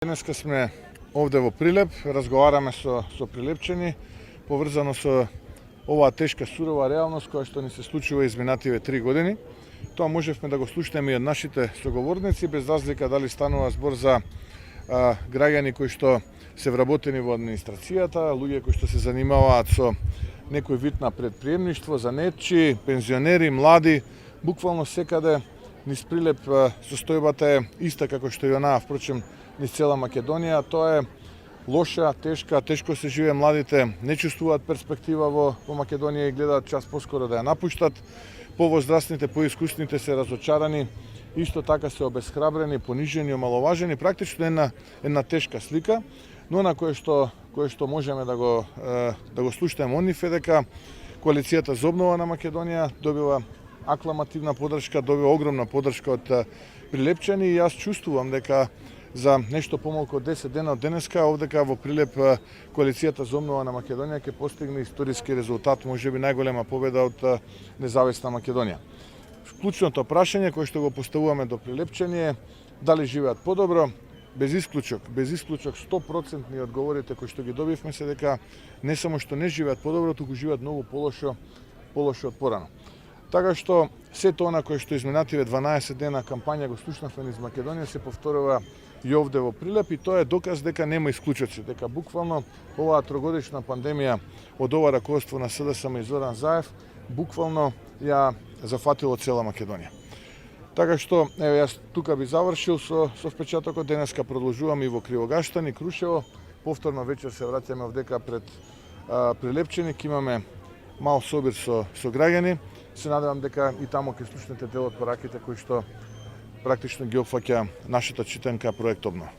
Денеска сме овде во Прилеп, разговараме со Прилепчани, поврзано со оваа тешка сурова реалност која што ни се случува изминативе 3 години. Тоа можевме да го слушнеме и од нашите соговорници, без разлика дали станува збор за граѓани кои што се вработени во администрацијата, луѓе кои што се занимаваат со некој вид на предприемништво, занетчи, пензионери, млади, буквално секаде низ Прилеп состојбата е иста како што и онаа, впрочем, низ цела Македонија. Тоа е лоша, тешко се живее, младите не чувствуваат перспектива во Македонија и гледаат час поскоро да ја напуштат. Повозрастните, поискусните се разочарани, исто така се обесхрабрени, понижени, омаловажени, практично една тешка слика, но на кое што можеме да го слушнеме од нив е дека коалицијата за обнова на Македонија добива акламативна поддршка, добива огромна поддршка од прилепчани и јас чувствувам дека за нешто помалку од 10 дена од денеска овдека во Прилеп коалицијата за обнова на Македонија ќе постигне историски резултат, можеби најголема победа од независна Македонија. Клучното прашање кое што го поставуваме до прилепчани е дали живеат подобро. Без исклучок 100% одговорите кои што ги добивме се дека не само што не живеат подобро, туку живеат многу полошо од порано. Така што сето она кое што изминативе 12 дена кампања го слушнавме низ Македонија се повторува и овде во Прилеп и тоа е доказ дека нема исклучоци, дека буквално оваа трогодишна пандемија од ова раководство на СДСМ и Зоран Заев буквално ја зафатило цела Македонија. Така што, еве јас тука би завршил со впечатокот, денеска продолжуваме и во Кривогаштан и Крушево, повторно вечер се враќаме овдека пред Прилепчани, ќе имаме мал собир со граѓани. Се надевам дека и тамо ќе слушнете дел од пораките кои што практично ги опфаќа нашата читанка проект Обнова.